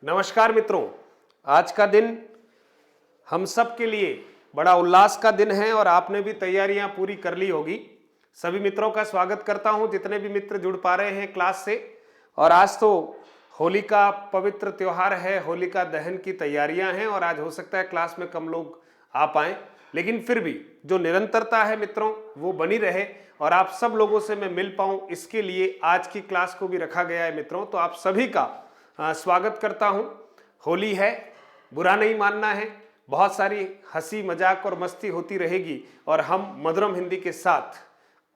नमस्कार मित्रों, आज का दिन हम सब के लिए बड़ा उल्लास का दिन है और आपने भी तैयारियां पूरी कर ली होगी। सभी मित्रों का स्वागत करता हूं, जितने भी मित्र जुड़ पा रहे हैं क्लास से। और आज तो होली का पवित्र त्योहार है, होलिका दहन की तैयारियां हैं और आज हो सकता है क्लास में कम लोग आ पाएं, लेकिन फिर भी जो निरंतरता है मित्रों वो बनी रहे और आप सब लोगों से मैं मिल पाऊं, इसके लिए आज की क्लास को भी रखा गया है मित्रों। तो आप सभी का स्वागत करता हूं। होली है, बुरा नहीं मानना है, बहुत सारी हंसी मजाक और मस्ती होती रहेगी और हम मधुरम हिंदी के साथ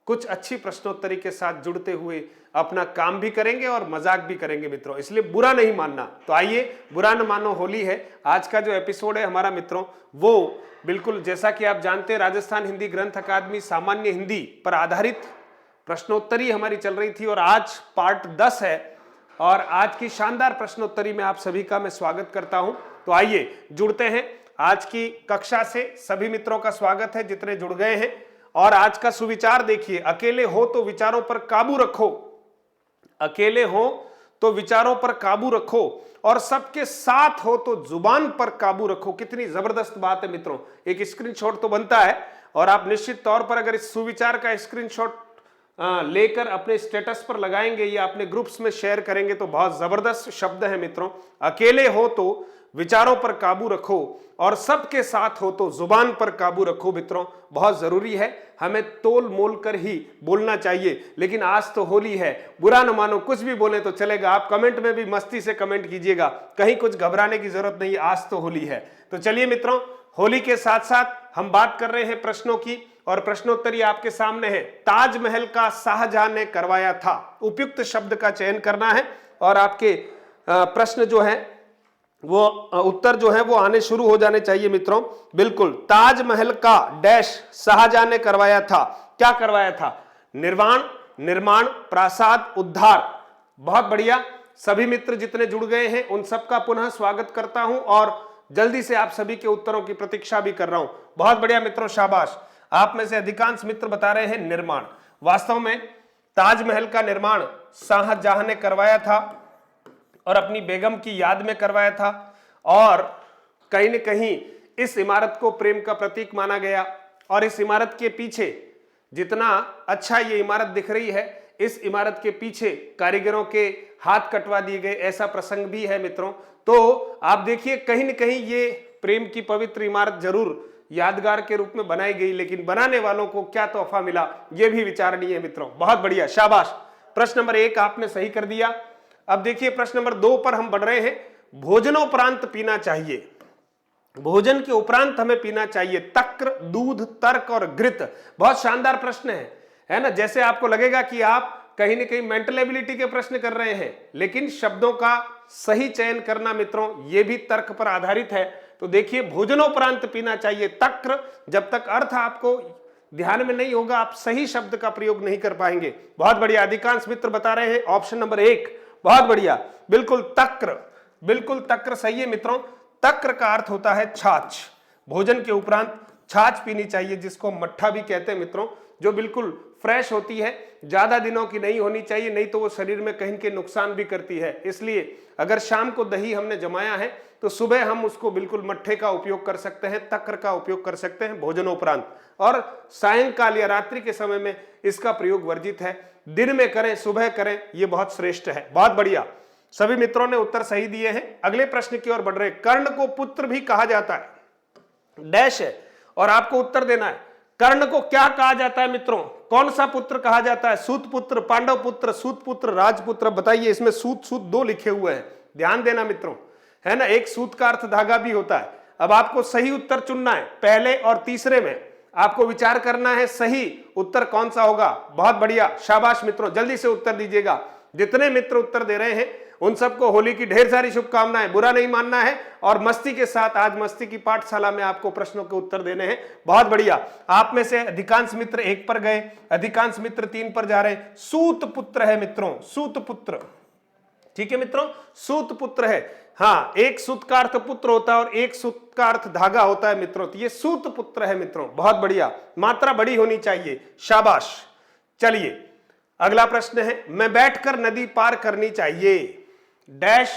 कुछ अच्छी प्रश्नोत्तरी के साथ जुड़ते हुए अपना काम भी करेंगे और मजाक भी करेंगे मित्रों, इसलिए बुरा नहीं मानना। तो आइए, बुरा न मानो, होली है। आज का जो एपिसोड है हमारा मित्रों वो बिल्कुल जैसा कि आप जानते हैं, राजस्थान हिंदी ग्रंथ अकादमी सामान्य हिंदी पर आधारित प्रश्नोत्तरी हमारी चल रही थी और आज पार्ट 10 है और आज की शानदार प्रश्नोत्तरी में आप सभी का मैं स्वागत करता हूं। तो आइए जुड़ते हैं आज की कक्षा से। सभी मित्रों का स्वागत है जितने जुड़ गए हैं। और आज का सुविचार देखिए, अकेले हो तो विचारों पर काबू रखो, अकेले हो तो विचारों पर काबू रखो और सबके साथ हो तो जुबान पर काबू रखो। कितनी जबरदस्त बात है मित्रों, एक स्क्रीनशॉट तो बनता है और आप निश्चित तौर पर अगर इस सुविचार का स्क्रीनशॉट लेकर अपने स्टेटस पर लगाएंगे या अपने ग्रुप्स में शेयर करेंगे तो बहुत जबरदस्त शब्द है मित्रों। अकेले हो तो विचारों पर काबू रखो और सबके साथ हो तो जुबान पर काबू रखो मित्रों। बहुत जरूरी है, हमें तोल मोल कर ही बोलना चाहिए। लेकिन आज तो होली है, बुरा न मानो, कुछ भी बोले तो चलेगा। आप कमेंट में भी मस्ती से कमेंट कीजिएगा, कहीं कुछ घबराने की जरूरत नहीं, आज तो होली है। तो चलिए मित्रों, होली के साथ साथ हम बात कर रहे हैं प्रश्नों की और प्रश्नोत्तरी आपके सामने है। ताजमहल का शाहजहां ने करवाया था, उपयुक्त शब्द का चयन करना है और आपके प्रश्न जो है वो उत्तर जो है वो आने शुरू हो जाने चाहिए मित्रों। बिल्कुल, ताजमहल का डैश शाहजहां ने करवाया था। क्या करवाया था? निर्माण, प्रासाद, उद्धार। बहुत बढ़िया। सभी मित्र जितने जुड़ गए हैं उन सबका पुनः स्वागत करता हूं और जल्दी से आप सभी के उत्तरों की प्रतीक्षा भी कर रहा हूं। बहुत बढ़िया मित्रों, शाबाश। आप में से अधिकांश मित्र बता रहे हैं निर्माण। वास्तव में ताजमहल का निर्माण शाहजहां ने करवाया था और अपनी बेगम की याद में करवाया था और कहीं न कहीं इस इमारत को प्रेम का प्रतीक माना गया। और इस इमारत के पीछे, जितना अच्छा ये इमारत दिख रही है, इस इमारत के पीछे कारीगरों के हाथ कटवा दिए गए, ऐसा प्रसंग भी है मित्रों। तो आप देखिए, कहीं न कहीं ये प्रेम की पवित्र इमारत जरूर यादगार के रूप में बनाई गई, लेकिन बनाने वालों को क्या तोहफा मिला ये भी विचारणीय है मित्रों। बहुत बढ़िया, शाबाश। प्रश्न नंबर 1 आपने सही कर दिया। अब देखिए प्रश्न नंबर 2 पर हम बढ़ रहे हैं। भोजनोपरांत पीना चाहिए, भोजन के उपरांत हमें पीना चाहिए तक्र, दूध, तर्क और घृत। बहुत शानदार प्रश्न है ना। जैसे आपको लगेगा कि आप कहीं न कहीं मेंटल एबिलिटी के प्रश्न कर रहे हैं, लेकिन शब्दों का सही चयन करना मित्रों ये भी तर्क पर आधारित है। तो देखिए, भोजनोपरांत पीना चाहिए तक्र, जब तक अर्थ आपको ध्यान में नहीं होगा आप सही शब्द का प्रयोग नहीं कर पाएंगे। बहुत बढ़िया, अधिकांश मित्र बता रहे हैं ऑप्शन नंबर 1। बहुत बढ़िया, बिल्कुल तक्र, बिल्कुल तक्र सही है मित्रों। तक्र का अर्थ होता है छाछ। भोजन के उपरांत छाछ पीनी चाहिए, जिसको मट्ठा भी कहते हैं मित्रों, जो बिल्कुल फ्रेश होती है, ज्यादा दिनों की नहीं होनी चाहिए, नहीं तो वो शरीर में कहीं के नुकसान भी करती है। इसलिए अगर शाम को दही हमने जमाया है तो सुबह हम उसको बिल्कुल मट्ठे का उपयोग कर सकते हैं, तक्र का उपयोग कर सकते हैं भोजनोपरांत। और सायंकाल या रात्रि के समय में इसका प्रयोग वर्जित है। दिन में करें, सुबह करें, ये बहुत श्रेष्ठ है। बहुत बढ़िया, सभी मित्रों ने उत्तर सही दिए हैं। अगले प्रश्न की ओर बढ़ रहे। कर्ण को पुत्र भी कहा जाता है, डैश है और आपको उत्तर देना है। कर्ण को क्या कहा जाता है मित्रों? कौन सा पुत्र कहा जाता है? सूत पुत्र, पांडव पुत्र, सूत पुत्र, राजपुत्र। बताइए, इसमें सूत सूत 2 लिखे हुए हैं, ध्यान देना मित्रों, है ना। एक सूत का अर्थ धागा भी होता है। अब आपको सही उत्तर चुनना है, पहले और तीसरे में आपको विचार करना है सही उत्तर कौन सा होगा। बहुत बढ़िया, शाबाश मित्रों, जल्दी से उत्तर दीजिएगा। जितने मित्र उत्तर दे रहे हैं उन सबको होली की ढेर सारी शुभकामनाएं। बुरा नहीं मानना है और मस्ती के साथ आज मस्ती की पाठशाला में आपको प्रश्नों के उत्तर देने हैं। बहुत बढ़िया, आप में से अधिकांश मित्र 1 पर गए, अधिकांश मित्र 3 पर जा रहे हैं। सूत पुत्र है मित्रों, सूत पुत्र। ठीक है मित्रों, सूत पुत्र है। हाँ, एक सूत का अर्थ पुत्र होता है और एक सूत का अर्थ धागा होता है मित्रों। तो ये सूत पुत्र है मित्रों। बहुत बढ़िया, मात्रा बड़ी होनी चाहिए, शाबाश। चलिए अगला प्रश्न है। मैं बैठकर नदी पार करनी चाहिए, डैश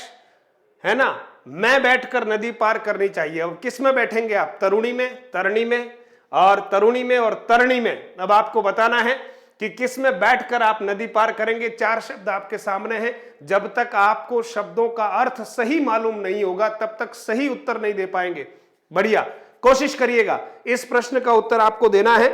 है ना, मैं बैठकर नदी पार करनी चाहिए। अब किस में बैठेंगे आप, तरुणी में, तरणी में, और तरुणी में और तरणी में। अब आपको बताना है कि किस में बैठकर आप नदी पार करेंगे। 4 शब्द आपके सामने हैं। जब तक आपको शब्दों का अर्थ सही मालूम नहीं होगा तब तक सही उत्तर नहीं दे पाएंगे। बढ़िया, कोशिश करिएगा, इस प्रश्न का उत्तर आपको देना है।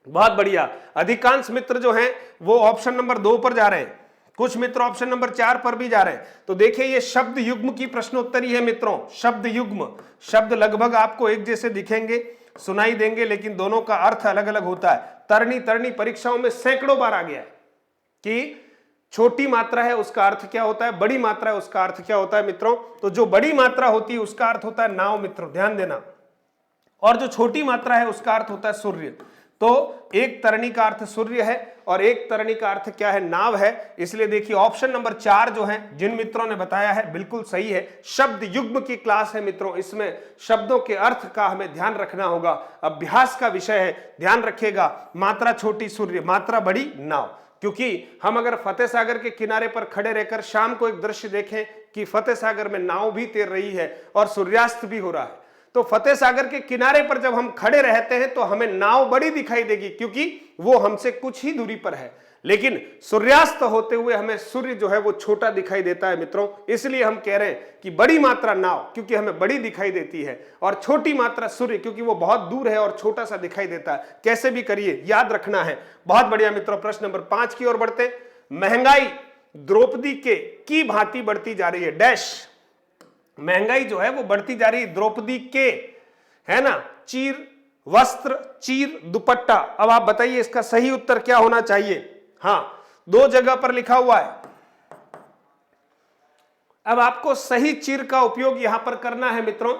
बहुत बढ़िया। अधिकांश मित्र जो हैं वो ऑप्शन नंबर 2 पर जा रहे हैं, कुछ मित्र ऑप्शन नंबर 4 पर भी जा रहे हैं। तो देखिए ये शब्द युग्म की प्रश्नोत्तरी है मित्रों। शब्द युग्म, शब्द लगभग आपको एक जैसे दिखेंगे, सुनाई देंगे, लेकिन दोनों का अर्थ अलग अलग होता है। तरणी तरणी परीक्षाओं में सैकड़ों बार आ गया है कि छोटी मात्रा है उसका अर्थ क्या होता है, बड़ी मात्रा है उसका अर्थ क्या होता है मित्रों। तो जो बड़ी मात्रा होती है उसका अर्थ होता है नाव मित्रों, ध्यान देना, और जो छोटी मात्रा है उसका अर्थ होता है सूर्य। तो एक तरणी का अर्थ सूर्य है और एक तरणी का अर्थ क्या है, नाव है। इसलिए देखिए ऑप्शन नंबर 4 जो है जिन मित्रों ने बताया है बिल्कुल सही है। शब्द युग्म की क्लास है मित्रों, इसमें शब्दों के अर्थ का हमें ध्यान रखना होगा। अभ्यास का विषय है, ध्यान रखिएगा। मात्रा छोटी सूर्य, मात्रा बड़ी नाव। क्योंकि हम अगर फतेह सागर के किनारे पर खड़े रहकर शाम को एक दृश्य देखें कि फतेह सागर में नाव भी तैर रही है और सूर्यास्त भी हो रहा है, तो फतेह सागर के किनारे पर जब हम खड़े रहते हैं तो हमें नाव बड़ी दिखाई देगी क्योंकि वो हमसे कुछ ही दूरी पर है। लेकिन सूर्यास्त होते हुए हमें सूर्य जो है वो छोटा दिखाई देता है मित्रों। इसलिए हम कह रहे हैं कि बड़ी मात्रा नाव क्योंकि हमें बड़ी दिखाई देती है, और छोटी मात्रा सूर्य क्योंकि वो बहुत दूर है और छोटा सा दिखाई देता है। कैसे भी करिए, याद रखना है। बहुत बढ़िया मित्रों, प्रश्न नंबर 5 की ओर बढ़ते। महंगाई द्रौपदी के की भांति बढ़ती जा रही है, डैश। महंगाई जो है वो बढ़ती जा रही है द्रौपदी के, है ना, चीर वस्त्र, चीर दुपट्टा। अब आप बताइए इसका सही उत्तर क्या होना चाहिए। हाँ, 2 जगह पर लिखा हुआ है। अब आपको सही चीर का उपयोग यहां पर करना है मित्रों।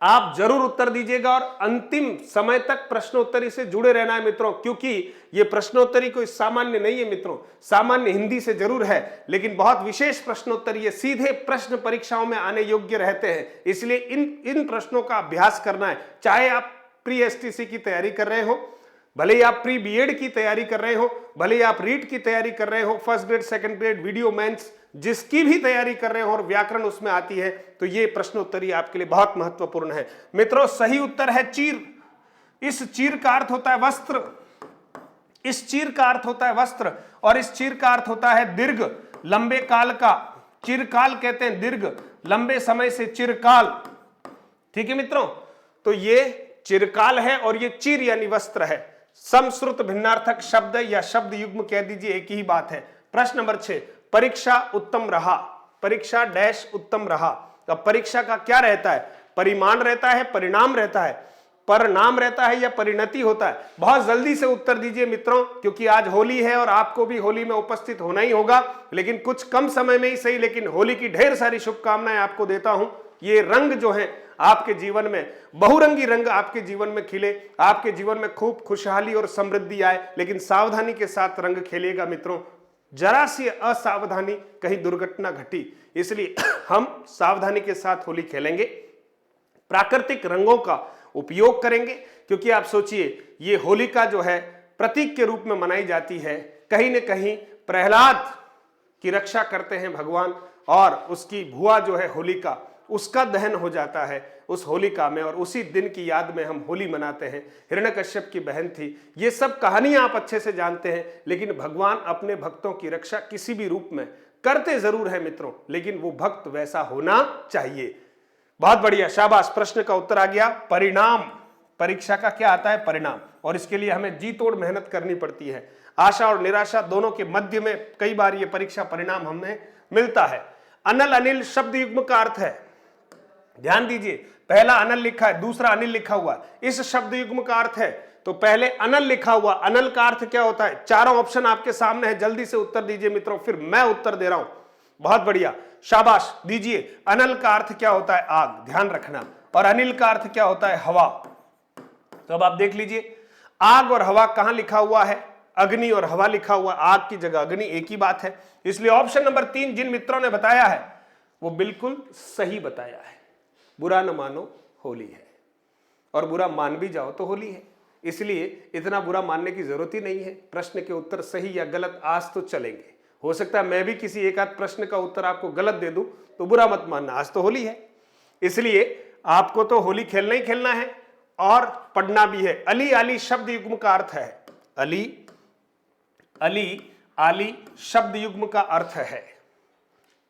आप जरूर उत्तर दीजिएगा और अंतिम समय तक प्रश्नोत्तरी से जुड़े रहना है मित्रों, क्योंकि ये प्रश्नोत्तरी कोई सामान्य नहीं है मित्रों। सामान्य हिंदी से जरूर है लेकिन बहुत विशेष प्रश्नोत्तरी, ये सीधे प्रश्न परीक्षाओं में आने योग्य रहते हैं। इसलिए इन प्रश्नों का अभ्यास करना है। चाहे आप प्री एसटीसी की तैयारी कर रहे हो, भले ही आप प्री बीएड की तैयारी कर रहे हो, भले ही आप रीट की तैयारी कर रहे हो, first grade, second grade, VDO mains, जिसकी भी तैयारी कर रहे हो और व्याकरण उसमें आती है, तो ये प्रश्नोत्तरी आपके लिए बहुत महत्वपूर्ण है मित्रों। सही उत्तर है चीर। इस चीर का अर्थ होता है वस्त्र, इस चीर का अर्थ होता है वस्त्र, और इस चीर का अर्थ होता है दीर्घ, लंबे काल का। चिरकाल कहते हैं दीर्घ, लंबे समय से चिरकाल। ठीक है मित्रों, तो ये चिरकाल है और ये चीर यानी वस्त्र है। समश्रुत भिन्नार्थक शब्द या शब्द युग्म कह दीजिए, एक ही बात है। प्रश्न नंबर 6, परीक्षा उत्तम रहा। परीक्षा डैश उत्तम रहा। अब परीक्षा का क्या रहता है, परिमाण रहता है, परिणाम रहता है, परिणाम रहता है या परिणति होता है। बहुत जल्दी से उत्तर दीजिए मित्रों, क्योंकि आज होली है और आपको भी होली में उपस्थित होना ही होगा, लेकिन कुछ कम समय में ही सही, लेकिन होली की ढेर सारी शुभकामनाएं आपको देता हूं। ये रंग जो है आपके जीवन में, बहुरंगी रंग आपके जीवन में खिले, आपके जीवन में खूब खुशहाली और समृद्धि आए, लेकिन सावधानी के साथ रंग खेलिएगा मित्रों। जरा सी असावधानी, कहीं दुर्घटना घटी, इसलिए हम सावधानी के साथ होली खेलेंगे। प्राकृतिक रंगों का उपयोग करेंगे, क्योंकि आप सोचिए ये होलिका जो है प्रतीक के रूप में मनाई जाती है। कहीं न कहीं प्रहलाद की रक्षा करते हैं भगवान, और उसकी भुआ जो है होलिका, उसका दहन हो जाता है उस होलिका में, और उसी दिन की याद में हम होली मनाते हैं। हिरण्यकश्यप की बहन थी, ये सब कहानियां आप अच्छे से जानते हैं, लेकिन भगवान अपने भक्तों की रक्षा किसी भी रूप में करते जरूर है मित्रों, लेकिन वो भक्त वैसा होना चाहिए। बहुत बढ़िया, शाबाश। प्रश्न का उत्तर आ गया परिणाम। परीक्षा का क्या आता है, परिणाम, और इसके लिए हमें जी तोड़ मेहनत करनी पड़ती है। आशा और निराशा दोनों के मध्य में कई बार ये परीक्षा परिणाम हमें मिलता है। अनल अनिल शब्द युग्म का अर्थ है, ध्यान दीजिए, पहला अनल लिखा है, दूसरा अनिल लिखा हुआ। इस शब्द युग्म का अर्थ है, तो पहले अनल लिखा हुआ, अनल का अर्थ क्या होता है। चारों ऑप्शन आपके सामने है, जल्दी से उत्तर दीजिए मित्रों, फिर मैं उत्तर दे रहा हूं। बहुत बढ़िया, शाबाश दीजिए। अनल का अर्थ क्या होता है, आग, ध्यान रखना, और अनिल का अर्थ क्या होता है, हवा। तो अब आप देख लीजिए, आग और हवा कहां लिखा हुआ है, अग्नि और हवा लिखा हुआ, आग की जगह अग्नि, एक ही बात है। इसलिए ऑप्शन नंबर 3 जिन मित्रों ने बताया है वो बिल्कुल सही बताया है। बुरा न मानो, होली है, और बुरा मान भी जाओ तो होली है, इसलिए इतना बुरा मानने की जरूरत ही नहीं है। प्रश्न के उत्तर सही या गलत आज तो चलेंगे, हो सकता है मैं भी किसी एक आध प्रश्न का उत्तर आपको गलत दे दूं, तो बुरा मत मानना, आज तो होली है, इसलिए आपको तो होली खेलना ही खेलना है और पढ़ना भी है। अली आली शब्द युग्म का अर्थ है, अली अली आली शब्द युग्म का अर्थ है,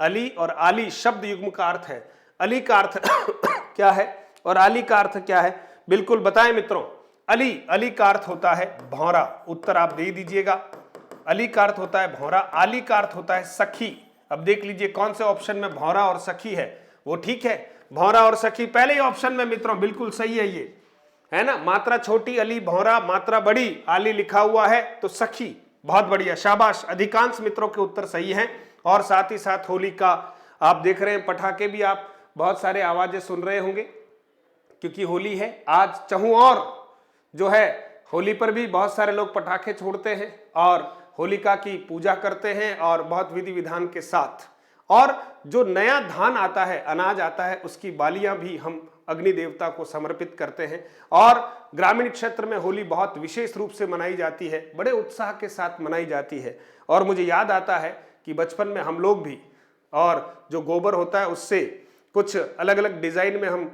अली और आली शब्द युग्म का अर्थ है। अली का अर्थ क्या है और आली का अर्थ क्या है, बिल्कुल बताएं मित्रों। अली का अर्थ होता है भौरा, उत्तर आप दे दीजिएगा। अली का अर्थ होता है भौरा, आली का अर्थ होता है सखी। अब देख लीजिए कौन से ऑप्शन में भौरा और सखी है, वो ठीक है। भौरा और सखी पहले ही ऑप्शन में मित्रों बिल्कुल सही है, ये है ना, मात्रा छोटी अली भौरा, मात्रा बड़ी आली लिखा हुआ है तो सखी। बहुत बढ़िया, शाबाश, अधिकांश मित्रों के उत्तर सही हैं। और साथ ही साथ होली का आप देख रहे हैं, पटाखे भी आप बहुत सारे आवाजें सुन रहे होंगे क्योंकि होली है आज। चहु और जो है होली पर भी बहुत सारे लोग पटाखे छोड़ते हैं और होलिका की पूजा करते हैं और बहुत विधि विधान के साथ। और जो नया धान आता है, अनाज आता है, उसकी बालियां भी हम अग्नि देवता को समर्पित करते हैं। और ग्रामीण क्षेत्र में होली बहुत विशेष रूप से मनाई जाती है, बड़े उत्साह के साथ मनाई जाती है। और मुझे याद आता है कि बचपन में हम लोग भी, और जो गोबर होता है उससे कुछ अलग अलग डिजाइन में हम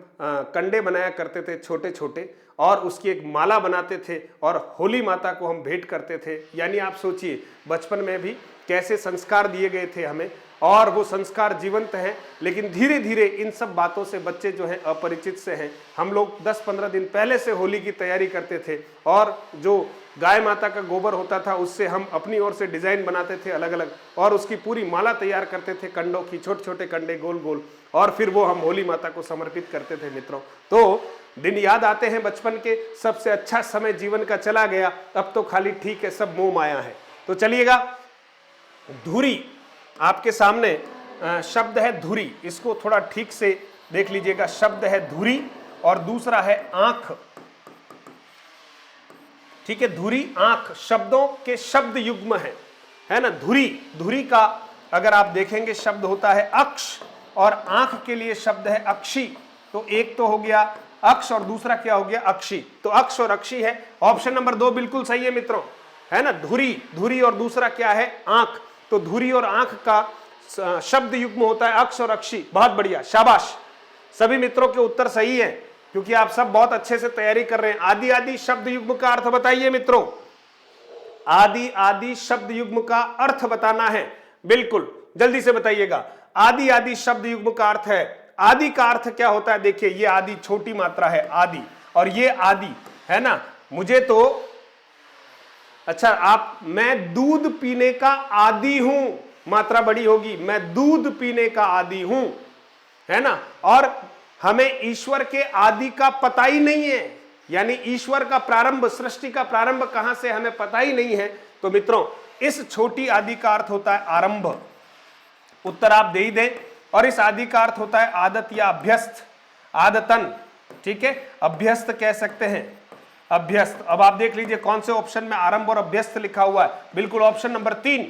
कंडे बनाया करते थे छोटे छोटे, और उसकी एक माला बनाते थे और होली माता को हम भेंट करते थे। यानी आप सोचिए बचपन में भी कैसे संस्कार दिए गए थे हमें, और वो संस्कार जीवंत हैं। लेकिन धीरे धीरे इन सब बातों से बच्चे जो हैं अपरिचित से हैं। हम लोग 10-15 दिन पहले से होली की तैयारी करते थे, और जो गाय माता का गोबर होता था उससे हम अपनी ओर से डिजाइन बनाते थे अलग अलग, और उसकी पूरी माला तैयार करते थे कंडों की, छोटे छोटे कंडे गोल गोल, और फिर वो हम होली माता को समर्पित करते थे मित्रों। तो दिन याद आते हैं बचपन के, सबसे अच्छा समय जीवन का चला गया, अब तो खाली ठीक है, सब मोह माया है। तो चलिएगा, धुरी आपके सामने शब्द है धुरी, इसको थोड़ा ठीक से देख लीजिएगा। शब्द है धुरी और दूसरा है आंख, ठीक है, धुरी आंख शब्दों के शब्द युग्म है ना। धुरी का अगर आप देखेंगे शब्द होता है अक्ष, और आंख के लिए शब्द है अक्षी। तो एक तो हो गया अक्ष और दूसरा क्या हो गया अक्षी, तो अक्ष और अक्षी है। ऑप्शन नंबर 2 बिल्कुल सही है मित्रों, है ना। धुरी और दूसरा क्या है आंख, तो धुरी और आंख का शब्द युग्म होता है अक्ष और अक्षी। बहुत बढ़िया, शाबाश, सभी मित्रों के उत्तर सही है क्योंकि आप सब बहुत अच्छे से तैयारी कर रहे हैं। आदि आदि शब्द युग्म का अर्थ बताइए मित्रों, आदि आदि शब्द युग्म का अर्थ बताना है, बिल्कुल जल्दी से बताइएगा। आदि आदि शब्द युग्म का अर्थ है, आदि का अर्थ क्या होता है, देखिए ये आदि छोटी मात्रा है आदि, और ये आदि है ना। मुझे तो अच्छा मैं दूध पीने का आदी हूं, मात्रा बड़ी होगी, मैं दूध पीने का आदी हूं, है ना। और हमें ईश्वर के आदि का पता ही नहीं है, यानी ईश्वर का प्रारंभ, सृष्टि का प्रारंभ कहां से हमें पता ही नहीं है। तो मित्रों इस छोटी आदि का अर्थ होता है आरंभ, उत्तर आप दे ही दें। और इस आदि का अर्थ होता है आदत या अभ्यस्त, आदतन, ठीक है, अभ्यस्त कह सकते हैं, अभ्यस्त। अब आप देख लीजिए कौन से ऑप्शन में आरंभ और अभ्यस्त लिखा हुआ है, बिल्कुल ऑप्शन नंबर 3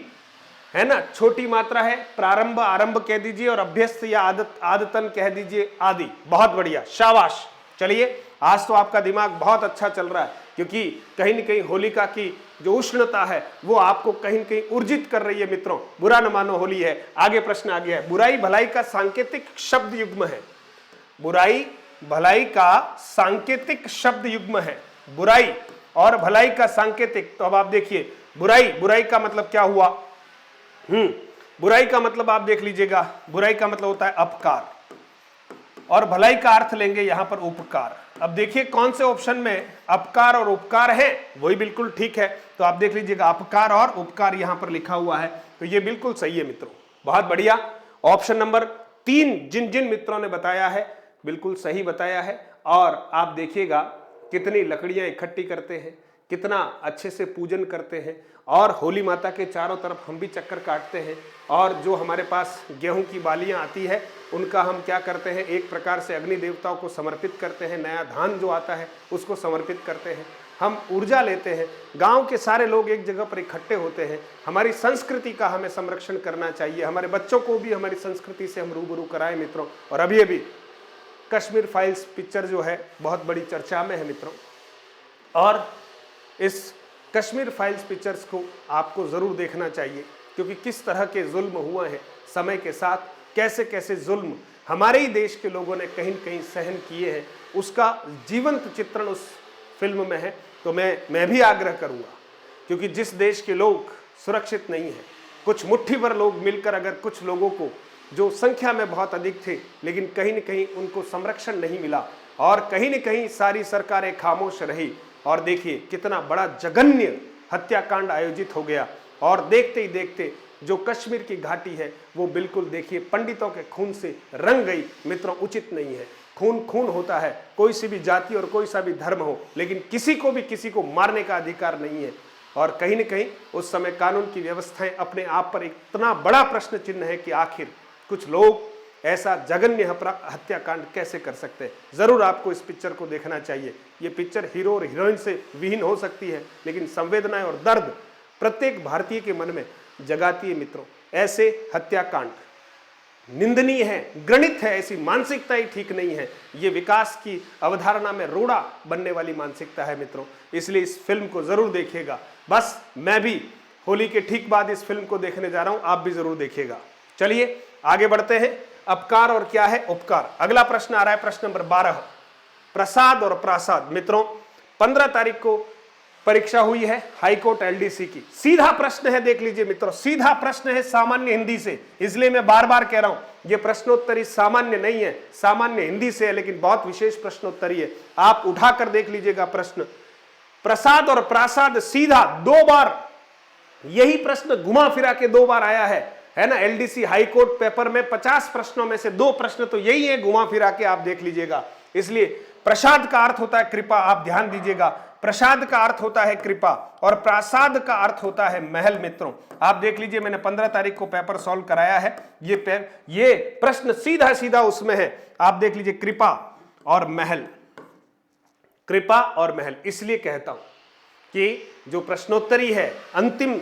है ना। छोटी मात्रा है, प्रारंभ आरंभ कह दीजिए, और अभ्यस्त या आदतन कह दीजिए आदि। बहुत बढ़िया, शाबाश। चलिए आज तो आपका दिमाग बहुत अच्छा चल रहा है क्योंकि कहीं न कहीं होलिका की जो उष्णता है वो आपको कहीं न कहीं ऊर्जित कर रही है मित्रों। बुरा न मानो, होली है। आगे प्रश्न आ गया है, बुराई भलाई का सांकेतिक शब्द युग्म है, बुराई भलाई का सांकेतिक शब्द युग्म है, बुराई और भलाई का सांकेतिक। तो अब आप देखिए बुराई का मतलब क्या हुआ, बुराई का मतलब आप देख लीजिएगा, बुराई का मतलब होता है अपकार, और भलाई का अर्थ लेंगे यहां पर उपकार। अब देखिए कौन से ऑप्शन में अपकार और उपकार है, वही बिल्कुल ठीक है। तो आप देख लीजिएगा अपकार और उपकार यहां पर लिखा हुआ है, तो ये बिल्कुल सही है मित्रों। बहुत बढ़िया, ऑप्शन नंबर 3 जिन जिन मित्रों ने बताया है बिल्कुल सही बताया है। और आप देखिएगा कितनी लकड़ियां इकट्ठी करते हैं, कितना अच्छे से पूजन करते हैं, और होली माता के चारों तरफ हम भी चक्कर काटते हैं। और जो हमारे पास गेहूं की बालियां आती है उनका हम क्या करते हैं, एक प्रकार से अग्नि देवताओं को समर्पित करते हैं। नया धान जो आता है उसको समर्पित करते हैं, हम ऊर्जा लेते हैं। गांव के सारे लोग एक जगह पर इकट्ठे होते हैं। हमारी संस्कृति का हमें संरक्षण करना चाहिए, हमारे बच्चों को भी हमारी संस्कृति से हम रूबरू कराएं मित्रों। और अभी कश्मीर फाइल्स पिक्चर जो है बहुत बड़ी चर्चा में है मित्रों, और इस कश्मीर फाइल्स पिक्चर्स को आपको जरूर देखना चाहिए क्योंकि किस तरह के जुल्म हुए हैं समय के साथ, कैसे कैसे जुल्म हमारे ही देश के लोगों ने कहीं न कहीं सहन किए हैं, उसका जीवंत चित्रण उस फिल्म में है। तो मैं भी आग्रह करूंगा, क्योंकि जिस देश के लोग सुरक्षित नहीं है, कुछ मुट्ठी भर लोग मिलकर अगर कुछ लोगों को, जो संख्या में बहुत अधिक थे लेकिन कहीं न कहीं उनको संरक्षण नहीं मिला और कहीं न कहीं सारी सरकारें खामोश रही, और देखिए कितना बड़ा जघन्य हत्याकांड आयोजित हो गया, और देखते ही देखते जो कश्मीर की घाटी है वो बिल्कुल देखिए पंडितों के खून से रंग गई। मित्रों, उचित नहीं है, खून खून होता है, कोई सी भी जाति और कोई सा भी धर्म हो, लेकिन किसी को भी किसी को मारने का अधिकार नहीं है। और कहीं न कहीं उस समय कानून की व्यवस्थाएं अपने आप पर इतना बड़ा प्रश्न चिन्ह है कि आखिर कुछ लोग ऐसा जघन्य हत्याकांड कैसे कर सकते हैं। जरूर आपको इस पिक्चर को देखना चाहिए। ये पिक्चर हीरो और हीरोइन से विहीन हो सकती है, लेकिन संवेदनाएं और दर्द प्रत्येक भारतीय के मन में जगाती है। मित्रों, ऐसे हत्याकांड निंदनीय है, घृणित है, ऐसी मानसिकता ही ठीक नहीं है। ये विकास की अवधारणा में रोड़ा बनने वाली मानसिकता है मित्रों, इसलिए इस फिल्म को जरूर देखिएगा। बस मैं भी होली के ठीक बाद इस फिल्म को देखने जा रहा हूं, आप भी जरूर देखिएगा। चलिए आगे बढ़ते हैं। अपकार और क्या है उपकार। अगला प्रश्न आ रहा है, प्रश्न नंबर 12, प्रसाद और प्रासाद। मित्रों, 15 तारीख को परीक्षा हुई है हाईकोर्ट एलडीसी की। सीधा प्रश्न है, देख लीजिए मित्रों, सीधा प्रश्न है सामान्य हिंदी से, इसलिए मैं बार बार कह रहा हूं ये प्रश्नोत्तरी सामान्य नहीं है, सामान्य हिंदी से है, लेकिन बहुत विशेष प्रश्नोत्तरी है। आप उठाकर देख लीजिएगा प्रश्न। प्रसाद और प्रासाद सीधा 2 बार, यही प्रश्न घुमा फिरा के 2 बार आया है ना। एलडीसी हाईकोर्ट पेपर में 50 प्रश्नों में से 2 प्रश्न तो यही है, घुमा फिरा के आप देख लीजिएगा। इसलिए प्रसाद का अर्थ होता है कृपा, आप ध्यान दीजिएगा। प्रसाद का अर्थ होता है कृपा और प्रासाद का अर्थ होता है महल। मित्रों, आप देख लीजिए, मैंने 15 तारीख को पेपर सॉल्व कराया है। ये प्रश्न सीधा सीधा उसमें है, आप देख लीजिए, कृपा और महल, कृपा और महल। इसलिए कहता हूं कि जो प्रश्नोत्तरी है अंतिम,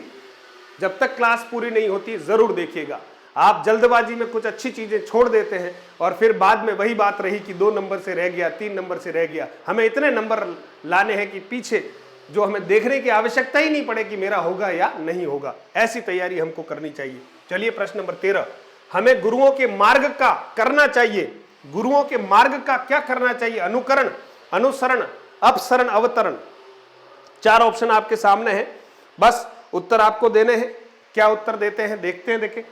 जब तक क्लास पूरी नहीं होती जरूर देखिएगा। आप जल्दबाजी में कुछ अच्छी चीजें छोड़ देते हैं और फिर बाद में वही बात रही कि 2 नंबर से रह गया, 3 नंबर से रह गया। हमें इतने नंबर लाने हैं कि पीछे जो हमें देखने की आवश्यकता ही नहीं पड़े कि मेरा होगा या नहीं होगा। ऐसी तैयारी हमको करनी चाहिए। चलिए प्रश्न नंबर 13, हमें गुरुओं के मार्ग का करना चाहिए। गुरुओं के मार्ग का क्या करना चाहिए? अनुकरण, अनुसरण, अपसरण, अवतरण। 4 ऑप्शन आपके सामने हैं, बस उत्तर आपको देने हैं। क्या उत्तर देते हैं देखते हैं। देखें,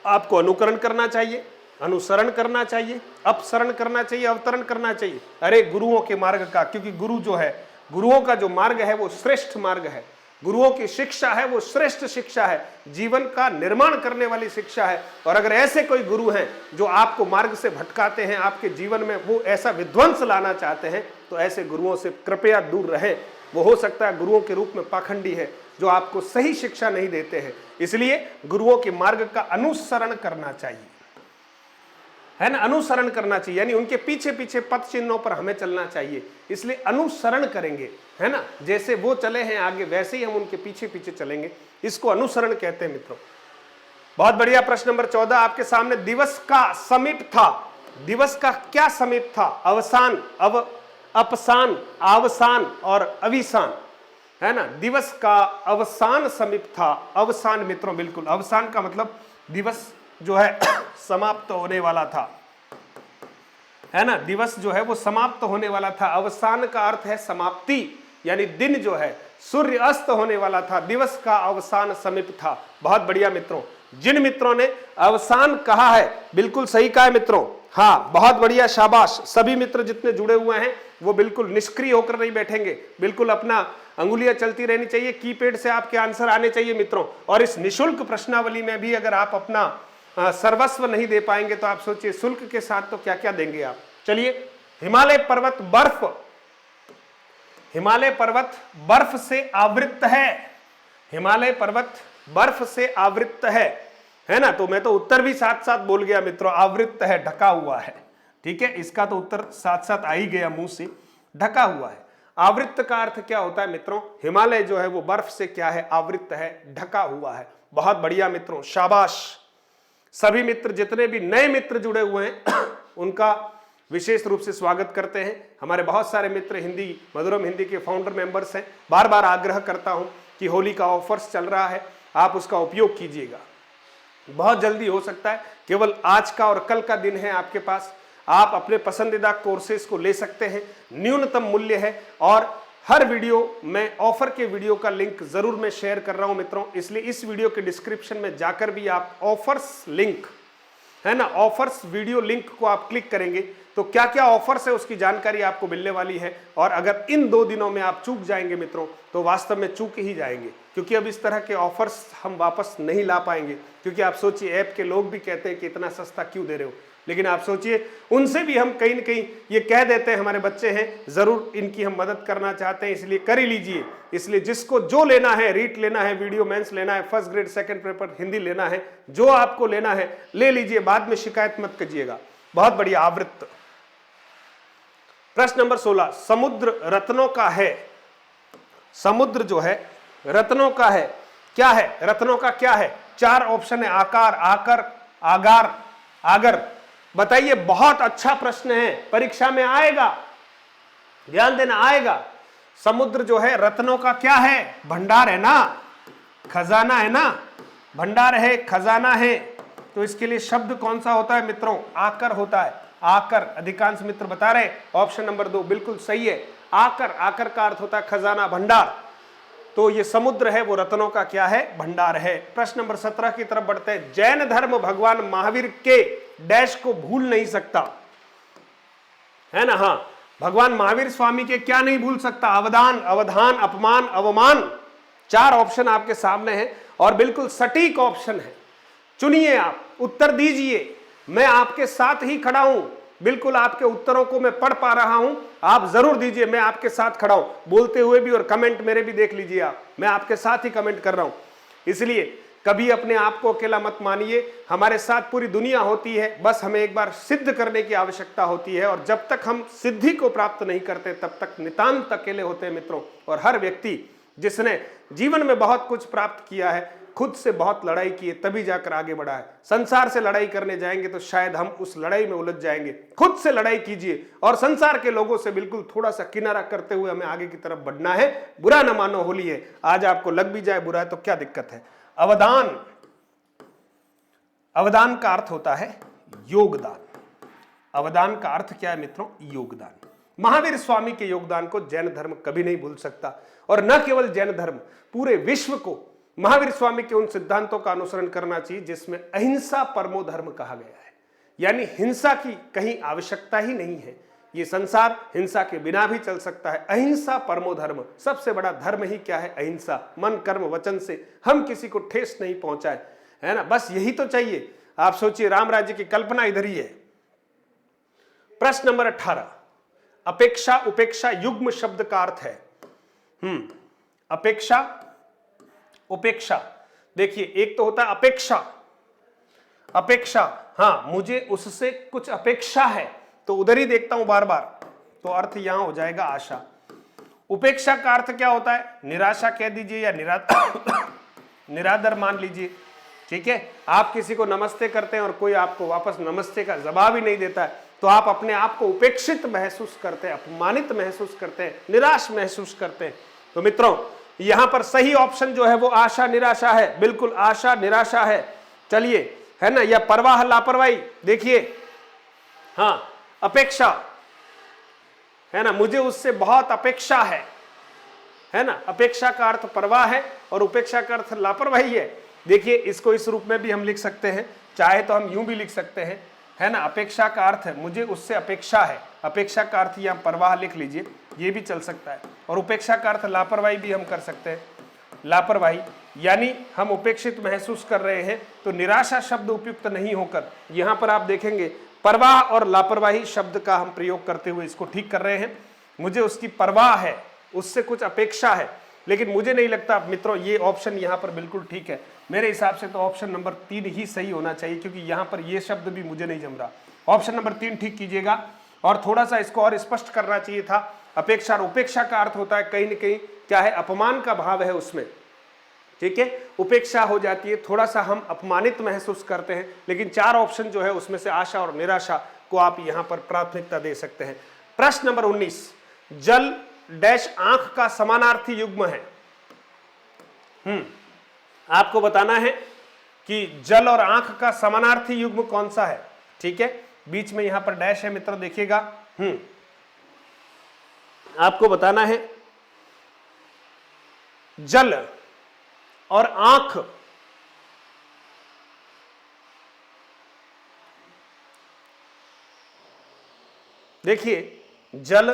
आपको अनुकरण करना चाहिए, अनुसरण करना चाहिए, अपसरण करना चाहिए, अवतरण करना चाहिए। अरे गुरुओं के मार्ग का, क्योंकि गुरु जो है, गुरुओं का जो मार्ग है वो श्रेष्ठ मार्ग है। गुरुओं की शिक्षा है वो श्रेष्ठ शिक्षा है, जीवन का निर्माण करने वाली शिक्षा है। और अगर ऐसे कोई गुरु हैं जो आपको मार्ग से भटकाते हैं, आपके जीवन में वो ऐसा विध्वंस लाना चाहते हैं, तो ऐसे गुरुओं से कृपया दूर रहें। वो हो सकता है गुरुओं के रूप में पाखंडी है, जो आपको सही शिक्षा नहीं देते हैं। इसलिए गुरुओं के मार्ग का अनुसरण करना चाहिए, है ना, अनुसरण करना चाहिए, यानी उनके पीछे पीछे पथ चिन्हों पर हमें चलना चाहिए। इसलिए अनुसरण करेंगे, है ना, जैसे वो चले हैं आगे वैसे ही हम उनके पीछे पीछे चलेंगे। इसको अनुसरण कहते हैं मित्रों। बहुत बढ़िया। प्रश्न नंबर 14 आपके सामने, दिवस का समीप था। दिवस का क्या समीप था? अवसान, अपसान, आवसान और अविसान, है ना। दिवस का अवसान समीप था। अवसान मित्रों, बिल्कुल अवसान का मतलब दिवस जो है समाप्त होने वाला था, है ना। दिवस जो है वो समाप्त होने वाला था। अवसान का अर्थ है समाप्ति, यानी दिन जो है सूर्य अस्त होने वाला था। दिवस का अवसान समीप था। बहुत बढ़िया मित्रों। जिन मित्रों ने अवसान कहा है बिल्कुल सही कहा है मित्रों। हाँ, बहुत बढ़िया, शाबाश। सभी मित्र जितने जुड़े हुए हैं वो बिल्कुल निष्क्रिय होकर नहीं बैठेंगे, बिल्कुल अपना अंगुलियां चलती रहनी चाहिए, कीपैड से आपके आंसर आने चाहिए मित्रों। और इस निशुल्क प्रश्नावली में भी अगर आप अपना सर्वस्व नहीं दे पाएंगे तो आप सोचिए शुल्क के साथ तो क्या क्या देंगे आप। चलिए, हिमालय पर्वत बर्फ, हिमालय पर्वत बर्फ से आवृत है। हिमालय पर्वत बर्फ से आवृत है ना। तो मैं तो उत्तर भी साथ साथ बोल गया मित्रों, आवृत है, ढका हुआ है। ठीक है, इसका तो उत्तर साथ साथ आ ही गया मुंह से, ढका हुआ है। आवृत्त का अर्थ क्या होता है मित्रों? हिमालय जो है वो बर्फ से क्या है? आवृत है, ढका हुआ है। बहुत बढ़िया मित्रों, शाबाश। सभी मित्र जितने भी नए मित्र जुड़े हुए हैं उनका विशेष रूप से स्वागत करते हैं। हमारे बहुत सारे मित्र हिंदी, मधुरम हिंदी के फाउंडर मेंबर्स हैं। बार बार आग्रह करता हूं कि होली का ऑफर्स चल रहा है, आप उसका उपयोग कीजिएगा। बहुत जल्दी हो सकता है, केवल आज का और कल का दिन है आपके पास। आप अपने पसंदीदा कोर्सेज को ले सकते हैं, न्यूनतम मूल्य है। और हर वीडियो में ऑफर के वीडियो का लिंक जरूर मैं शेयर कर रहा हूं मित्रों, इसलिए इस वीडियो के डिस्क्रिप्शन में जाकर भी आप ऑफर्स लिंक है ना, ऑफर्स वीडियो लिंक को आप क्लिक करेंगे तो क्या क्या ऑफर्स है उसकी जानकारी आपको मिलने वाली है। और अगर इन 2 दिनों में आप चूक जाएंगे मित्रों तो वास्तव में चूक ही जाएंगे, क्योंकि अब इस तरह के ऑफर्स हम वापस नहीं ला पाएंगे। क्योंकि आप सोचिए, ऐप के लोग भी कहते हैं कि इतना सस्ता क्यों दे रहे हो, लेकिन आप सोचिए उनसे भी हम कहीं न कहीं ये कह देते हैं, हमारे बच्चे हैं, जरूर इनकी हम मदद करना चाहते हैं, इसलिए कर ही लीजिए। इसलिए जिसको जो लेना है, रीट लेना है, वीडियो मेंस लेना है, first grade second paper Hindi लेना है, जो आपको लेना है ले लीजिए, बाद में शिकायत मत कीजिएगा। बहुत बढ़िया। आवृत्त प्रश्न नंबर 16, समुद्र रत्नों का है। समुद्र जो है रत्नों का है, क्या है? रत्नों का क्या है? 4 ऑप्शन है, आकार, आकर, आगार, आगर। बताइए, बहुत अच्छा प्रश्न है, परीक्षा में आएगा, ध्यान देना, आएगा। समुद्र जो है रत्नों का क्या है? भंडार है ना, खजाना है ना, भंडार है, खजाना है। तो इसके लिए शब्द कौन सा होता है मित्रों? आकर होता है, आकर। अधिकांश मित्र बता रहे ऑप्शन नंबर 2 बिल्कुल सही है, आकर। आकर का अर्थ होता है खजाना, भंडार। तो ये समुद्र है वो रत्नों का क्या है? भंडार है। प्रश्न नंबर 17 की तरफ बढ़ते हैं। जैन धर्म भगवान महावीर के डैश को भूल नहीं सकता, है ना? हाँ, भगवान महावीर स्वामी के क्या नहीं भूल सकता? अवदान, अवधान, अपमान, अवमान। 4 ऑप्शन आपके सामने हैं और बिल्कुल सटीक ऑप्शन है। चुनिए, आप उत्तर दीजिए। मैं आपके साथ ही खड़ा हूं, बिल्कुल आपके उत्तरों को मैं पढ़ पा रहा हूं, आप जरूर दीजिए, मैं आपके साथ खड़ा हूं, बोलते हुए भी। और कमेंट मेरे भी देख लीजिए आप, मैं आपके साथ ही कमेंट कर रहा हूं। इसलिए कभी अपने आप को अकेला मत मानिए, हमारे साथ पूरी दुनिया होती है, बस हमें एक बार सिद्ध करने की आवश्यकता होती है। और जब तक हम सिद्धि को प्राप्त नहीं करते तब तक नितांत अकेले होते हैं मित्रों। और हर व्यक्ति जिसने जीवन में बहुत कुछ प्राप्त किया है, खुद से बहुत लड़ाई की है, तभी जाकर आगे बढ़ा है। संसार से लड़ाई करने जाएंगे तो शायद हम उस लड़ाई में उलझ जाएंगे। खुद से लड़ाई कीजिए और संसार के लोगों से बिल्कुल थोड़ा सा किनारा करते हुए हमें आगे की तरफ बढ़ना है। बुरा न मानो, होली है, आज आपको लग भी जाए बुरा है तो क्या दिक्कत है। अवदान, अवदान का अर्थ होता है योगदान। अवदान का अर्थ क्या है मित्रों? योगदान। महावीर स्वामी के योगदान को जैन धर्म कभी नहीं भूल सकता। और न केवल जैन धर्म, पूरे विश्व को महावीर स्वामी के उन सिद्धांतों का अनुसरण करना चाहिए जिसमें अहिंसा परमो धर्म कहा गया है। यानी हिंसा की कहीं आवश्यकता ही नहीं है। ये संसार हिंसा के बिना भी चल सकता है। अहिंसा परमो धर्म, सबसे बड़ा धर्म ही क्या है? अहिंसा। मन कर्म वचन से हम किसी को ठेस नहीं पहुंचाए, है ना, बस यही तो चाहिए। आप सोचिए, राम राज्य की कल्पना इधर ही है। प्रश्न नंबर 18, अपेक्षा उपेक्षा युग्म शब्द का अर्थ है। अपेक्षा उपेक्षा, देखिए एक तो होता है अपेक्षा, अपेक्षा, हाँ मुझे उससे कुछ अपेक्षा है तो उधर ही देखता हूं बार बार, तो अर्थ यहां हो जाएगा आशा। उपेक्षा का अर्थ क्या होता है? निराशा कह दीजिए या निरादर मान लीजिए, ठीक है। आप किसी को नमस्ते करते हैं और कोई आपको वापस नमस्ते का जवाब ही नहीं देता है तो आप अपने आप को उपेक्षित महसूस करते हैं, अपमानित महसूस करते हैं, निराश महसूस करते हैं। तो मित्रों, यहां पर सही ऑप्शन जो है वो आशा निराशा है, बिल्कुल आशा निराशा है। चलिए, है ना, या परवाह लापरवाही, देखिए, हाँ अपेक्षा, है ना, मुझे उससे बहुत अपेक्षा है ना। अपेक्षा का अर्थ परवाह है और उपेक्षा का अर्थ लापरवाही है। देखिए, इसको इस रूप में भी हम लिख सकते हैं, चाहे तो हम यूं भी लिख सकते हैं, है ना। अपेक्षा का अर्थ है मुझे उससे अपेक्षा है, अपेक्षा का अर्थ यहां परवाह लिख लीजिए, ये भी चल सकता है। और उपेक्षा का अर्थ लापरवाही भी हम कर सकते हैं, लापरवाही, यानी हम उपेक्षित महसूस कर रहे हैं। तो निराशा शब्द उपयुक्त नहीं होकर यहां पर आप देखेंगे परवाह और लापरवाही शब्द का हम प्रयोग करते हुए इसको ठीक कर रहे हैं। मुझे उसकी परवाह है, उससे कुछ अपेक्षा है, लेकिन मुझे नहीं लगता मित्रों ये ऑप्शन यहां पर बिल्कुल ठीक है। मेरे हिसाब से तो ऑप्शन नंबर 3 ही सही होना चाहिए, क्योंकि यहां पर ये शब्द भी मुझे नहीं जम रहा। ऑप्शन नंबर 3 ठीक कीजिएगा। और थोड़ा सा इसको और स्पष्ट करना चाहिए था। अपेक्षा और उपेक्षा का अर्थ होता है कहीं न कहीं क्या है, अपमान का भाव है उसमें, ठीक है। उपेक्षा हो जाती है, थोड़ा सा हम अपमानित महसूस करते हैं। लेकिन 4 ऑप्शन जो है उसमें से आशा और निराशा को आप यहां पर प्राथमिकता दे सकते हैं। प्रश्न नंबर 19, जल डैश आंख का समानार्थी युग्म है। आपको बताना है कि जल और आंख का समानार्थी युग्म कौन सा है। ठीक है, बीच में यहां पर डैश है मित्रों, देखिएगा। आपको बताना है जल और आंख देखिए, जल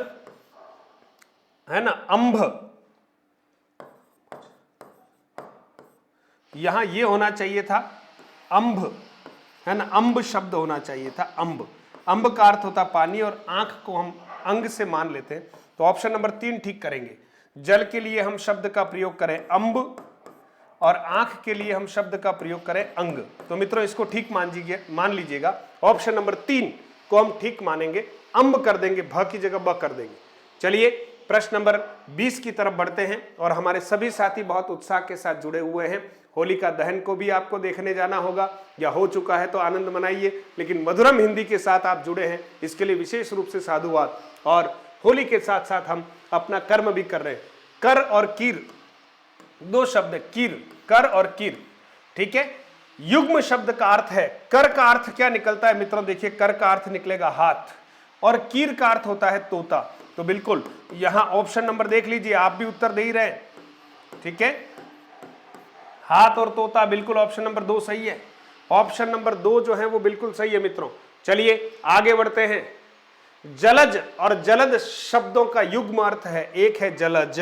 है ना, अंभ, यहां ये होना चाहिए था अंभ, है ना, अंब शब्द होना चाहिए था अंब। अंब का अर्थ होता पानी और आंख को हम अंग से मान लेते हैं, तो ऑप्शन नंबर 3 ठीक करेंगे। जल के लिए हम शब्द का प्रयोग करें अंब और आंख के लिए हम शब्द का प्रयोग करें अंग। तो मित्रों इसको ठीक मान लीजिएगा, ऑप्शन नंबर 3 को हम ठीक मानेंगे, अंब कर देंगे, भ की जगह ब कर देंगे। चलिए प्रश्न नंबर 20 की तरफ बढ़ते हैं और हमारे सभी साथी बहुत उत्साह के साथ जुड़े हुए हैं। होलिका दहन को भी आपको देखने जाना होगा, या हो चुका है तो आनंद मनाइए, लेकिन मधुरम हिंदी के साथ आप जुड़े हैं, इसके लिए विशेष रूप से साधुवाद। और होली के साथ साथ हम अपना कर्म भी कर रहे हैं। कर और कीर दो शब्द, कीर, कर और कीर। ठीक है, युग्म शब्द का अर्थ है, कर का अर्थ क्या निकलता है मित्रों, देखिए कर का अर्थ निकलेगा हाथ और कीर का अर्थ होता है तोता। तो बिल्कुल यहां ऑप्शन नंबर देख लीजिए, आप भी उत्तर दे ही रहे हैं। ठीक है, हाथ और तोता, बिल्कुल ऑप्शन नंबर 2 सही है। ऑप्शन नंबर 2 जो है वो बिल्कुल सही है मित्रों। चलिए आगे बढ़ते हैं। जलज और जलद शब्दों का युग्म अर्थ है, एक है जलज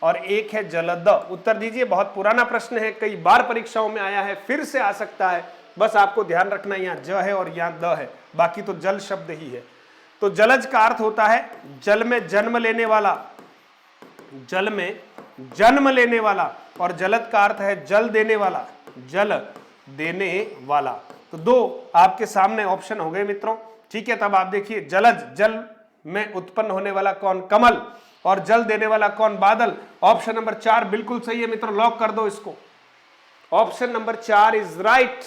और एक है जलद। उत्तर दीजिए, बहुत पुराना प्रश्न है, कई बार परीक्षाओं में आया है, फिर से आ सकता है, बस आपको ध्यान रखना यहां ज है और यहां द है, बाकी तो जल शब्द ही है। तो जलज का अर्थ होता है जल में जन्म लेने वाला, जल में जन्म लेने वाला, और जलद का अर्थ है जल देने वाला, जल देने वाला। तो 2 आपके सामने ऑप्शन हो गए मित्रों। ठीक है, तब आप देखिए, जलज जल में उत्पन्न होने वाला कौन, कमल, और जल देने वाला कौन, बादल। ऑप्शन नंबर 4 बिल्कुल सही है मित्रों, लॉक कर दो इसको। Option number 4 is right.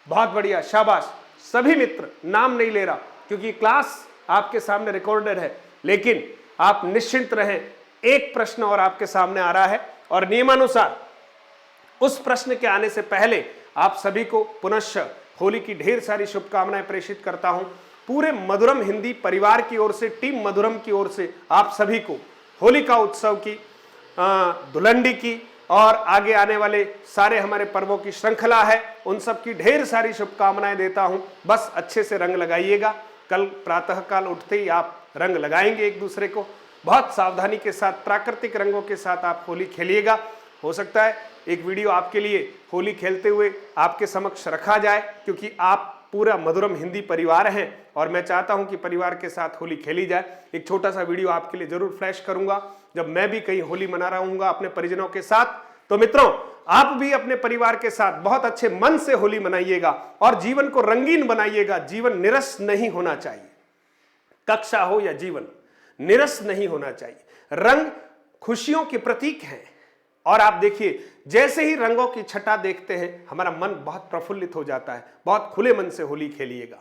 बहुत बढ़िया, शाबाश। सभी मित्र, नाम नहीं ले रहा क्योंकि क्लास आपके सामने रिकॉर्डेड है, लेकिन आप निश्चिंत रहें, एक प्रश्न और आपके सामने आ रहा है और नियमानुसार उस प्रश्न के आने से पहले आप सभी को पुनश्च होली की ढेर सारी शुभकामनाएं प्रेषित करता हूं। पूरे मधुरम हिंदी परिवार की ओर से, टीम मधुरम की ओर से आप सभी को होलिका उत्सव की, धुलंडी की और आगे आने वाले सारे हमारे पर्वों की श्रृंखला है, उन सब की ढेर सारी शुभकामनाएं देता हूं। बस अच्छे से रंग लगाइएगा, कल प्रातःकाल उठते ही आप रंग लगाएंगे एक दूसरे को, बहुत सावधानी के साथ, प्राकृतिक रंगों के साथ आप होली खेलिएगा। हो सकता है एक वीडियो आपके लिए होली खेलते हुए आपके समक्ष रखा जाए, क्योंकि आप पूरा मधुरम हिंदी परिवार हैं और मैं चाहता हूं कि परिवार के साथ होली खेली जाए। एक छोटा सा वीडियो आपके लिए जरूर फ्लैश करूंगा जब मैं भी कहीं होली मना रहा हूंगा अपने परिजनों के साथ। तो मित्रों, आप भी अपने परिवार के साथ बहुत अच्छे मन से होली मनाइएगा और जीवन को रंगीन बनाइएगा। जीवन निरस नहीं होना चाहिए, कक्षा हो या जीवन, निरस नहीं होना चाहिए। रंग खुशियों के प्रतीक हैं और आप देखिए, जैसे ही रंगों की छटा देखते हैं हमारा मन बहुत प्रफुल्लित हो जाता है। बहुत खुले मन से होली खेलिएगा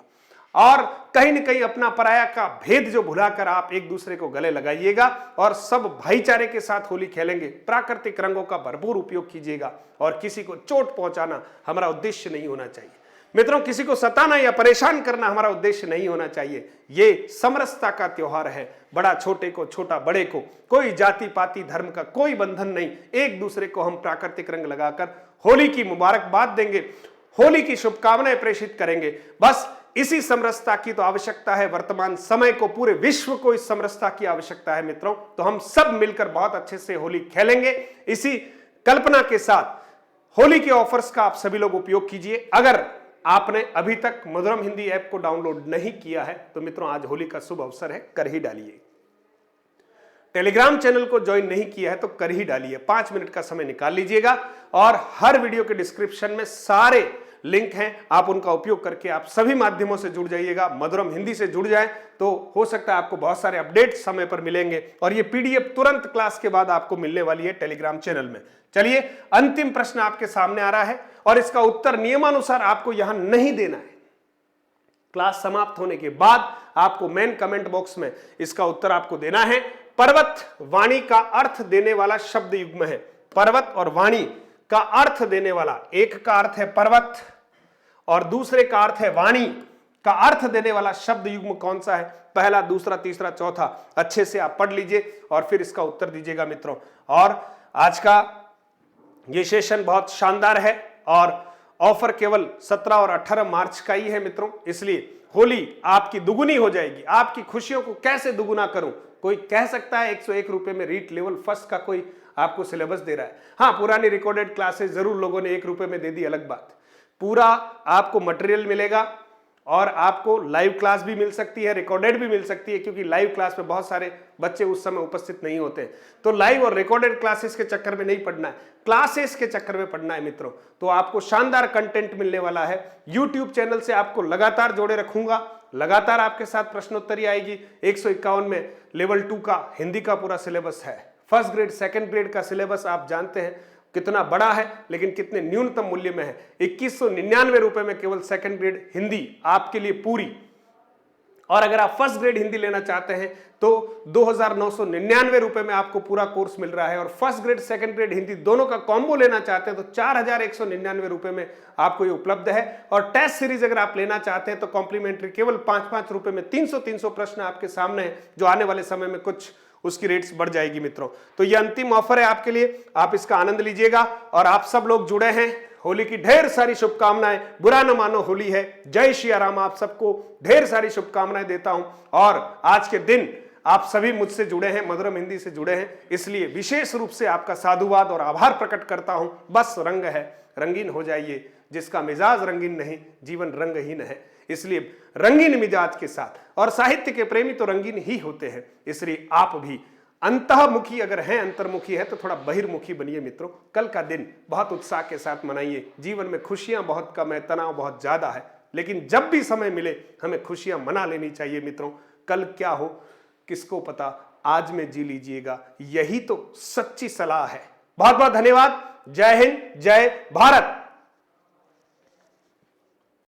और कहीं न कहीं अपना पराया का भेद जो भुलाकर आप एक दूसरे को गले लगाइएगा और सब भाईचारे के साथ होली खेलेंगे। प्राकृतिक रंगों का भरपूर उपयोग कीजिएगा और किसी को चोट पहुंचाना हमारा उद्देश्य नहीं होना चाहिए मित्रों। किसी को सताना या परेशान करना हमारा उद्देश्य नहीं होना चाहिए। ये समरसता का त्योहार है, बड़ा छोटे को, छोटा बड़े को, कोई जाति पाति धर्म का कोई बंधन नहीं। एक दूसरे को हम प्राकृतिक रंग लगाकर होली की मुबारकबाद देंगे, होली की शुभकामनाएं प्रेषित करेंगे। बस इसी समरसता की तो आवश्यकता है वर्तमान समय को, पूरे विश्व को इस समरसता की आवश्यकता है मित्रों। तो हम सब मिलकर बहुत अच्छे से होली खेलेंगे। इसी कल्पना के साथ होली के ऑफर्स का आप सभी लोग उपयोग कीजिए। अगर आपने अभी तक मधुरम हिंदी ऐप को डाउनलोड नहीं किया है तो मित्रों आज होली का शुभ अवसर है, कर ही डालिए। टेलीग्राम चैनल को ज्वाइन नहीं किया है तो कर ही डालिए, 5 मिनट का समय निकाल लीजिएगा और हर वीडियो के डिस्क्रिप्शन में सारे लिंक हैं, आप उनका उपयोग करके आप सभी माध्यमों से जुड़ जाइएगा। मधुरम हिंदी से जुड़ जाएं तो हो सकता है आपको बहुत सारे अपडेट समय पर मिलेंगे और ये पीडीएफ तुरंत क्लास के बाद आपको मिलने वाली है टेलीग्राम चैनल में। चलिए, अंतिम प्रश्न आपके सामने आ रहा है और इसका उत्तर नियमानुसार आपको यहां नहीं देना है। क्लास समाप्त होने के बाद आपको मेन कमेंट बॉक्स में इसका उत्तर आपको देना है। पर्वत वाणी का अर्थ देने वाला शब्द युग्म है। पर्वत और वाणी का अर्थ देने वाला, एक का अर्थ है पर्वत और दूसरे का अर्थ है वाणी, का अर्थ देने वाला शब्द युग्म कौन सा है? पहला, दूसरा, तीसरा, चौथा। अच्छे से आप पढ़ लीजिए और फिर इसका उत्तर दीजिएगा मित्रों। और आज का ये सेशन बहुत शानदार है और ऑफर केवल 17 और 18 मार्च का ही है मित्रों, इसलिए होली आपकी दुगुनी हो जाएगी। आपकी खुशियों को कैसे दुगुना करूं? कोई कह सकता है 101 रुपए में रीट लेवल फर्स्ट का कोई आपको सिलेबस दे रहा है। हाँ, पुरानी रिकॉर्डेड क्लासेस जरूर लोगों ने 1 रुपए में दे दी, अलग बात। पूरा आपको मटेरियल मिलेगा और आपको लाइव क्लास भी मिल सकती है, रिकॉर्डेड भी मिल सकती है, क्योंकि लाइव क्लास में बहुत सारे बच्चे उस समय उपस्थित नहीं होते। तो लाइव और रिकॉर्डेड क्लासेस के चक्कर में नहीं पढ़ना है, क्लासेस के चक्कर में पढ़ना है मित्रों। तो आपको शानदार कंटेंट मिलने वाला है। यूट्यूब चैनल से आपको लगातार जोड़े रखूंगा, लगातार आपके साथ प्रश्नोत्तरी आएगी। 151 में लेवल 2 का हिंदी का पूरा सिलेबस है। फर्स्ट ग्रेड, सेकंड ग्रेड का सिलेबस आप जानते हैं कितना बड़ा है, लेकिन कितने न्यूनतम मूल्य में है। 2199 रुपए में केवल सेकंड ग्रेड हिंदी आपके लिए पूरी। और अगर आप फर्स्ट ग्रेड हिंदी लेना चाहते हैं तो 2999 रुपए में आपको पूरा कोर्स मिल रहा है। और first grade, second grade Hindi दोनों का कॉम्बो लेना चाहते हैं तो 4199 रुपए में आपको ये उपलब्ध है। और टेस्ट सीरीज अगर आप लेना चाहते हैं तो कॉम्प्लीमेंट्री केवल 5-5 रुपए में 300 प्रश्न आपके सामने है, जो आने वाले समय में कुछ उसकी रेट्स बढ़ जाएगी मित्रों। तो ये अंतिम ऑफर है आपके लिए, आप इसका आनंद लीजिएगा। और आप सब लोग जुड़े हैं, होली की ढेर सारी शुभकामनाएं। बुरा न मानो, होली है। जय श्री राम। आप सबको ढेर सारी शुभकामनाएं देता हूं। और आज के दिन आप सभी मुझसे जुड़े हैं, मधुरम हिंदी से जुड़े हैं, इसलिए विशेष रूप से आपका साधुवाद और आभार प्रकट करता हूं। बस रंग है, रंगीन हो जाइए। जिसका मिजाज रंगीन नहीं, जीवन रंगहीन है। इसलिए रंगीन मिजाज के साथ, और साहित्य के प्रेमी तो रंगीन ही होते हैं, इसलिए आप भी अंतर्मुखी अगर हैं, अंतर्मुखी है तो थोड़ा बहिर्मुखी बनिए मित्रों। कल का दिन बहुत उत्साह के साथ मनाइए। जीवन में खुशियां बहुत कम है, तनाव बहुत ज्यादा है, लेकिन जब भी समय मिले हमें खुशियां मना लेनी चाहिए मित्रों। कल क्या हो किसको पता, आज में जी लीजिएगा, यही तो सच्ची सलाह है। बहुत बहुत धन्यवाद। जय हिंद, जय भारत।